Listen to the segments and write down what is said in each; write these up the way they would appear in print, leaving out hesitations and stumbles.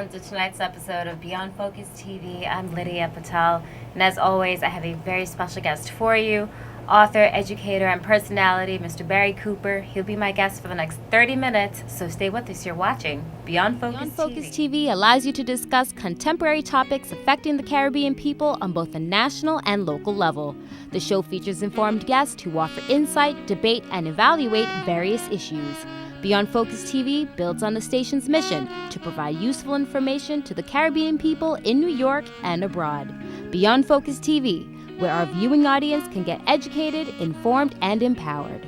welcome to tonight's episode of Beyond Focus TV. I'm Lydia Patel, and as always, I have a very special guest for you, author, educator, and personality, Mr. Barry Cooper. He'll be my guest for the next 30 minutes, so stay with us. You're watching Beyond Focus TV allows you to discuss contemporary topics affecting the Caribbean people on both a national and local level. The show features informed guests who offer insight, debate, and evaluate various issues. Beyond Focus TV builds on the station's mission to provide useful information to the Caribbean people in New York and abroad. Beyond Focus TV, where our viewing audience can get educated, informed, and empowered.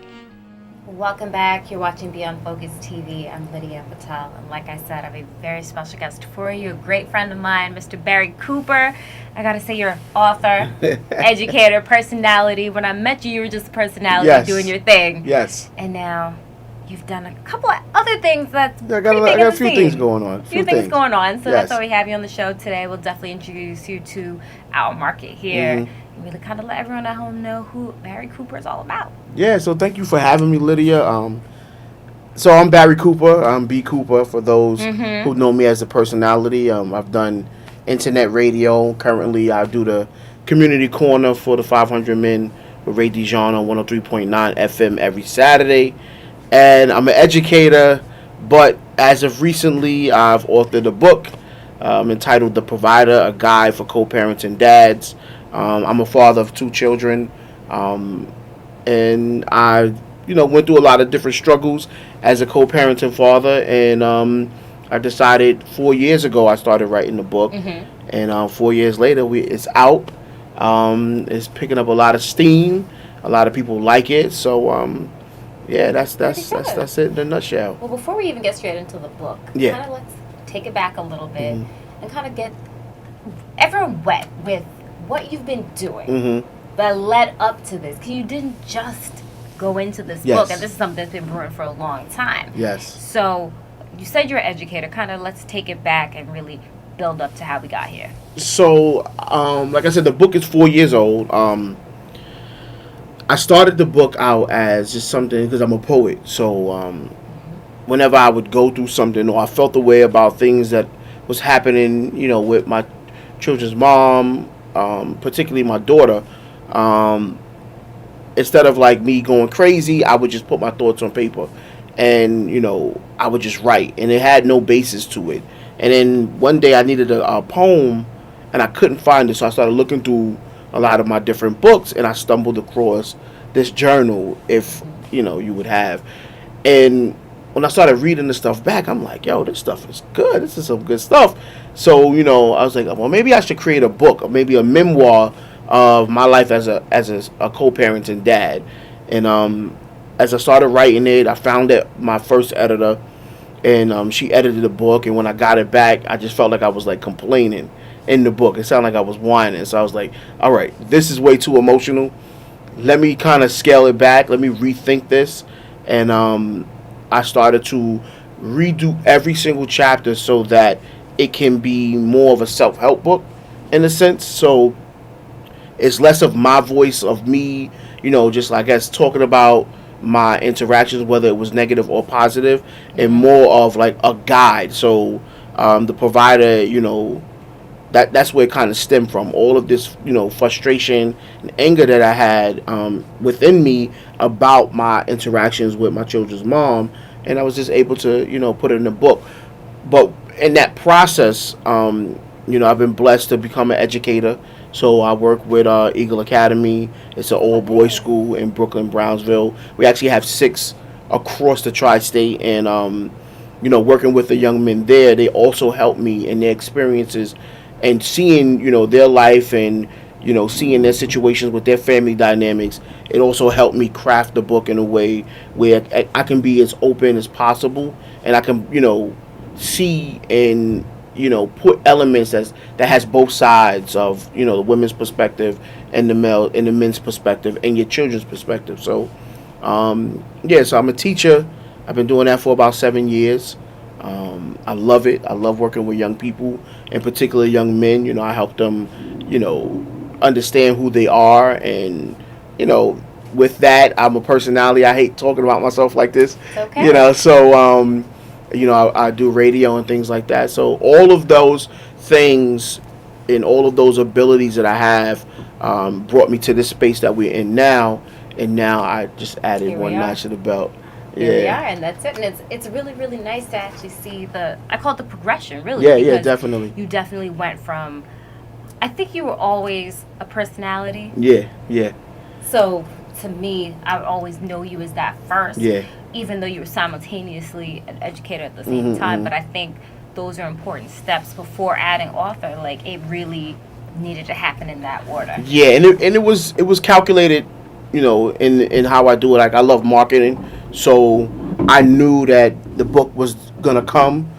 Welcome back. You're watching Beyond Focus TV. I'm Lydia Patel, and like I said, I have a very special guest for you, a great friend of mine, Mr. Barry Cooper. I gotta say, you're an author, educator, personality. When I met you, you were just a personality doing your thing. Yes. And now you've done a couple of other things that's I got a few things going on. A few things going on. So that's why we have you on the show today. We'll definitely introduce you to our market here. Mm-hmm. And really kind of let everyone at home know who Barry Cooper is all about. Yeah, so thank you for having me, Lydia. So I'm Barry Cooper. I'm B. Cooper for those who know me as a personality. I've done internet radio. Currently, I do the community corner for the 500 Men with Ray Dijon on 103.9 FM every Saturday. And I'm an educator, but as of recently, I've authored a book entitled The Provider, A Guide for Co-Parents and Dads. I'm a father of 2 children, and I, went through a lot of different struggles as a co-parent and father, and I decided 4 years ago I started writing the book, and 4 years later it's out. It's picking up a lot of steam. A lot of people like it, so yeah, that's it in a nutshell. Well, before we even get straight into the book, kind of let's take it back a little bit and kind of get everyone wet with what you've been doing that led up to this. Because you didn't just go into this book, and this is something that's been brewing for a long time. Yes. So you said you're an educator. Kind of let's take it back and really build up to how we got here. So, like I said, the book is 4 years old. I started the book out as just something because I'm a poet. So whenever I would go through something or I felt a way about things that was happening, with my children's mom, particularly my daughter, instead of like me going crazy, I would just put my thoughts on paper and, I would just write, and it had no basis to it. And then one day I needed a poem and I couldn't find it. So I started looking through a lot of my different books, and I stumbled across this journal, if you would have. And when I started reading the stuff back, I'm like, yo, this stuff is good. This is some good stuff. So I was like, well, maybe I should create a book, or maybe a memoir of my life as a co-parent and dad. And as I started writing it, I found that my first editor, and she edited the book. And when I got it back, I just felt like I was like complaining in the book. It sounded like I was whining. So I was like, all right, this is way too emotional. Let me kind of scale it back. Let me rethink this. And I started to redo every single chapter so that it can be more of a self-help book in a sense. So it's less of my voice, of me, just I guess talking about my interactions, whether it was negative or positive, and more of like a guide. So the provider, that's where it kind of stemmed from. All of this, frustration and anger that I had within me about my interactions with my children's mom, and I was just able to, put it in a book. But in that process, I've been blessed to become an educator. So I work with Eagle Academy. It's an all-boys school in Brooklyn, Brownsville. We actually have 6 across the tri-state, and working with the young men there, they also help me in their experiences and seeing, their life and, seeing their situations with their family dynamics. It also helped me craft the book in a way where I can be as open as possible, and I can, see and, put elements that has both sides of, the women's perspective and the men's perspective and your children's perspective. So, so I'm a teacher. I've been doing that for about 7 years. I love it. I love working with young people, in particular young men. I help them, understand who they are. And, with that, I'm a personality. I hate talking about myself like this. It's okay. So I do radio and things like that. So all of those things and all of those abilities that I have brought me to this space that we're in now. And now I just added one notch to the belt. Here we are, and that's it. And it's really, really nice to actually see I call it the progression, really. Yeah, definitely. You definitely went from, I think you were always a personality. Yeah. So, to me, I would always know you as that first. Yeah. Even though you were simultaneously an educator at the same time. But I think those are important steps before adding author. Like, it really needed to happen in that order. Yeah, and it was calculated, in how I do it. Like, I love marketing. So I knew that the book was going to come.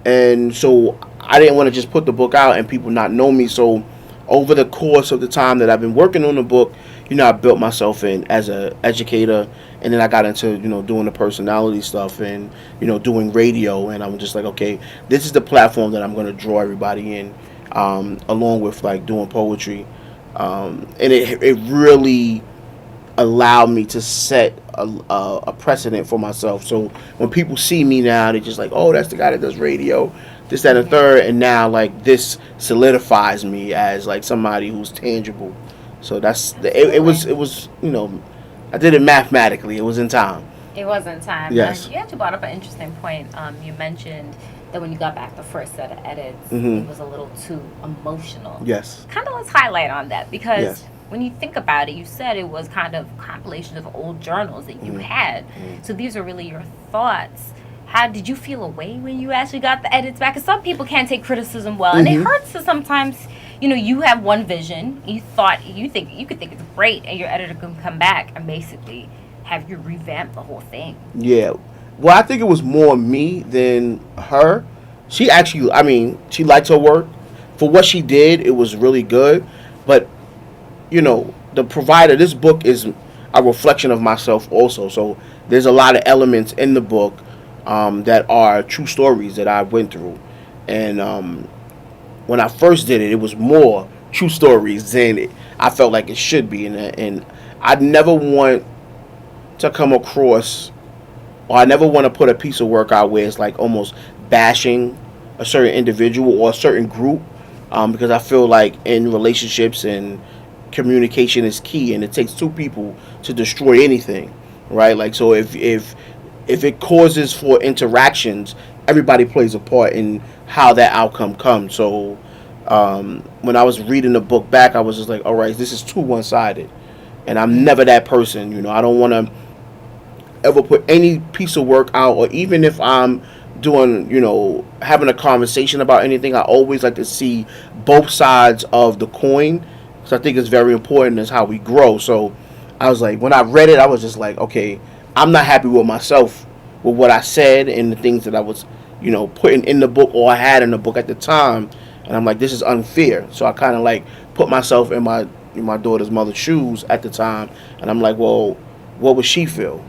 And so I didn't want to just put the book out and people not know me. So over the course of the time that I've been working on the book, I built myself in as an educator. And then I got into, doing the personality stuff and, doing radio. And I'm just like, okay, this is the platform that I'm going to draw everybody in, along with, like, doing poetry. And it really allowed me to set a precedent for myself. So when people see me now, they're just like, oh, that's the guy that does radio, this, that, and the third. And now, like, this solidifies me as, like, somebody who's tangible. So it was I did it mathematically. It was in time. It was in time. Yes. You actually brought up an interesting point. You mentioned that when you got back the first set of edits, Mm-hmm. it was a little too emotional. Yes. Kind of let's highlight on that, because Yes. when you think about it, you said it was kind of compilations of old journals that you had. So these are really your thoughts. How did you feel away when you actually got the edits back? Because some people can't take criticism well, and it hurts to sometimes, you have one vision, you could think it's great, and your editor can come back and basically have you revamp the whole thing. Yeah. Well, I think it was more me than her. She actually, she liked her work. For what she did, it was really good. But the provider, this book is a reflection of myself also. So there's a lot of elements in the book that are true stories that I went through. And when I first did it, it was more true stories than I felt like it should be. And I never want to come across, or I never want to put a piece of work out where it's like almost bashing a certain individual or a certain group, because I feel like in relationships and communication is key, and it takes two people to destroy anything, right? Like, so if it causes for interactions, everybody plays a part in how that outcome comes. So when I was reading the book back, I was just like, all right, this is too one-sided, and I'm never that person. I don't want to ever put any piece of work out, or even if I'm doing, having a conversation about anything, I always like to see both sides of the coin. So I think it's very important as how we grow. So I was like, when I read it, I was just like, okay, I'm not happy with myself, with what I said and the things that I was, putting in the book, or I had in the book at the time. And I'm like, this is unfair. So I kind of like put myself in my daughter's mother's shoes at the time. And I'm like, well, what would she feel,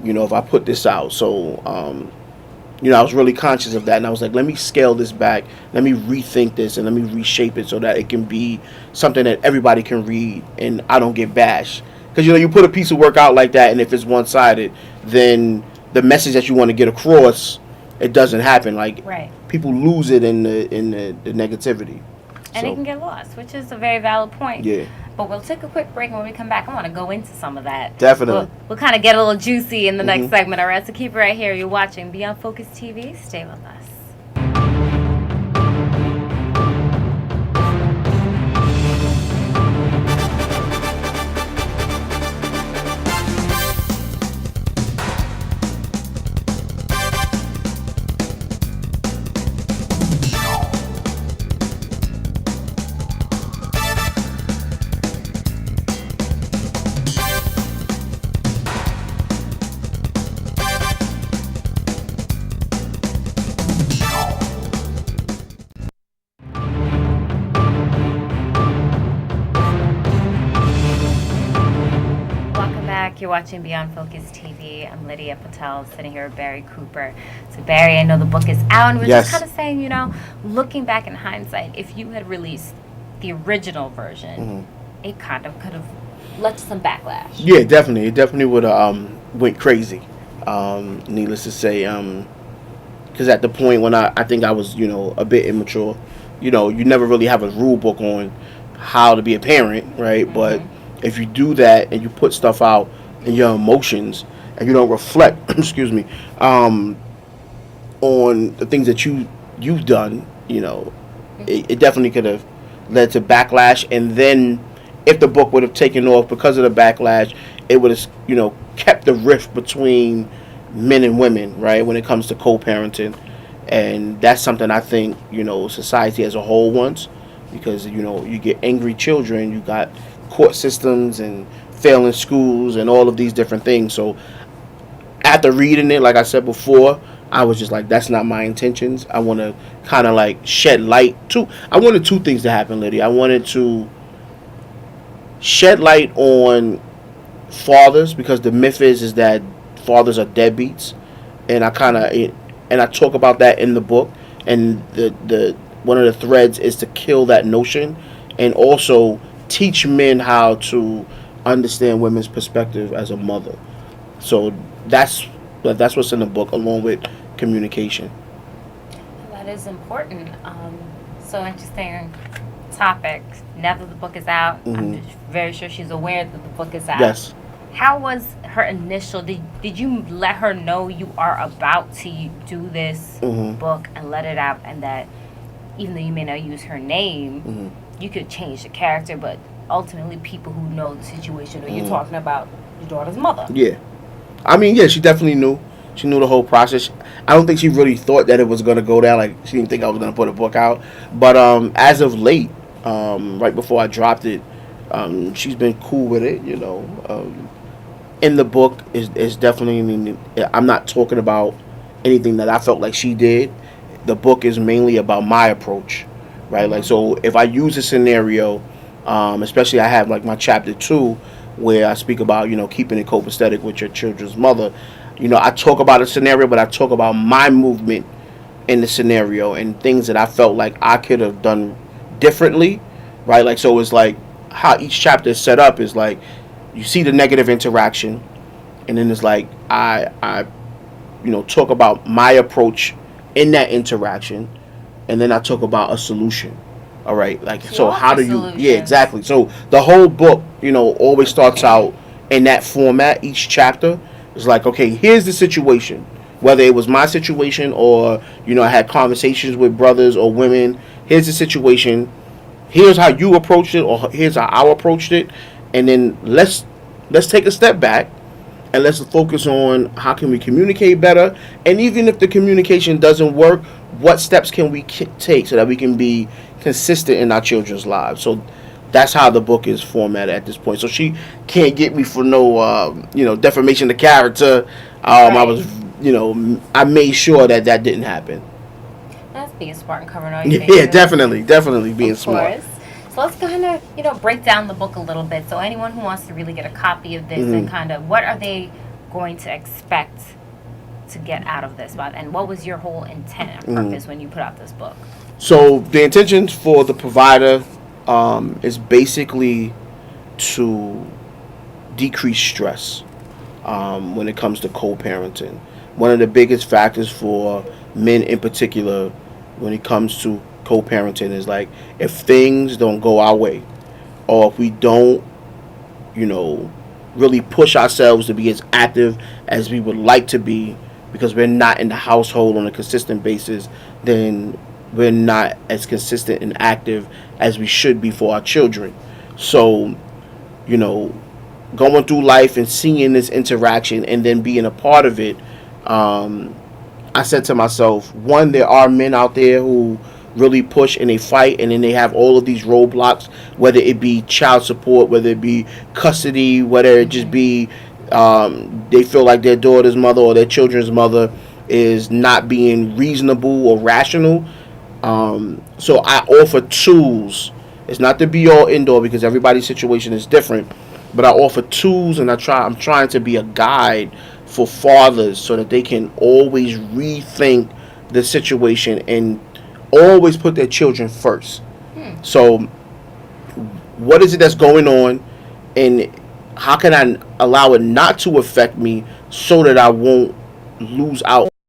if I put this out? So, I was really conscious of that, and I was like, let me scale this back, let me rethink this, and let me reshape it so that it can be something that everybody can read, and I don't get bashed. Because, you put a piece of work out like that, and if it's one-sided, then the message that you want to get across, it doesn't happen. Like, right. People lose it in the negativity. And it can get lost, which is a very valid point. Yeah. But we'll take a quick break, and when we come back, I want to go into some of that. Definitely. We'll kind of get a little juicy in the next segment, all right? So keep it right here. You're watching Beyond Focus TV. Stay with us. You're watching Beyond Focus TV. I'm Lydia Patel, sitting here with Barry Cooper. So Barry, I know the book is out, and we're just kind of saying, looking back in hindsight, if you had released the original version, it kind of could have led to some backlash. Yeah, definitely. It definitely would have went crazy. Needless to say, because at the point when I think I was, a bit immature, you never really have a rule book on how to be a parent, right? Mm-hmm. But if you do that and you put stuff out in your emotions and you don't reflect, excuse me, on the things that you've done, it definitely could have led to backlash. And then if the book would have taken off because of the backlash, it would have, kept the rift between men and women, right, when it comes to co-parenting. And that's something I think, society as a whole wants, because, you get angry children, you got court systems and failing schools and all of these different things. So after reading it, like I said before, I was just like, that's not my intentions. I want to kind of like shed light to, I wanted two things to happen, Lydia. I wanted to shed light on fathers, because the myth is that fathers are deadbeats, and I talk about that in the book, and the one of the threads is to kill that notion, and also teach men how to understand women's perspective as a mother. So that's what's in the book, along with communication. That is important. So interesting topic. Now that the book is out, I'm just very sure she's aware that the book is out. Yes. How was her initial? Did you let her know you are about to do this book and let it out, and that even though you may not use her name, you could change the character, but ultimately people who know the situation, or you're talking about your daughter's mother? Yeah. I mean, yeah, she definitely knew. She knew the whole process. I don't think she really thought that it was going to go down. Like, she didn't think I was going to put a book out. But as of late, right before I dropped it, she's been cool with it, in the book is definitely, I'm not talking about anything that I felt like she did. The book is mainly about my approach, right? Like, so if I use a scenario, especially I have like my chapter 2 where I speak about, keeping it copacetic with your children's mother. I talk about a scenario, but I talk about my movement in the scenario and things that I felt like I could have done differently, right? Like, so it's like how each chapter is set up is like, you see the negative interaction, and then it's like I talk about my approach in that interaction, and then I talk about a solution. All right, like, so how do you? Yeah, exactly. So the whole book, always starts out in that format. Each chapter is like, okay, here's the situation. Whether it was my situation or I had conversations with brothers or women. Here's the situation. Here's how you approached it, or here's how I approached it. And then let's take a step back and let's focus on how can we communicate better. And even if the communication doesn't work, what steps can we take so that we can be consistent in our children's lives. So that's how the book is formatted at this point. So she can't get me for no, defamation of character. Right. I was, I made sure that didn't happen. That's being smart and covering all your bases. Yeah, definitely being smart. So let's kind of, break down the book a little bit. So anyone who wants to really get a copy of this and kind of, what are they going to expect to get out of this? And what was your whole intent and purpose when you put out this book? So the intention for the provider is basically to decrease stress when it comes to co-parenting. One of the biggest factors for men in particular when it comes to co-parenting is like, if things don't go our way, or if we don't really push ourselves to be as active as we would like to be, because we're not in the household on a consistent basis, then we're not as consistent and active as we should be for our children. So going through life and seeing this interaction and then being a part of it, I said to myself, one, there are men out there who really push and they fight, and then they have all of these roadblocks, whether it be child support, whether it be custody, whether it just be they feel like their daughter's mother or their children's mother is not being reasonable or rational. So I offer tools. It's not the be all end all, because everybody's situation is different, but I offer tools, and I'm trying to be a guide for fathers so that they can always rethink the situation and always put their children first. So what is it that's going on, and how can I allow it not to affect me so that I won't lose out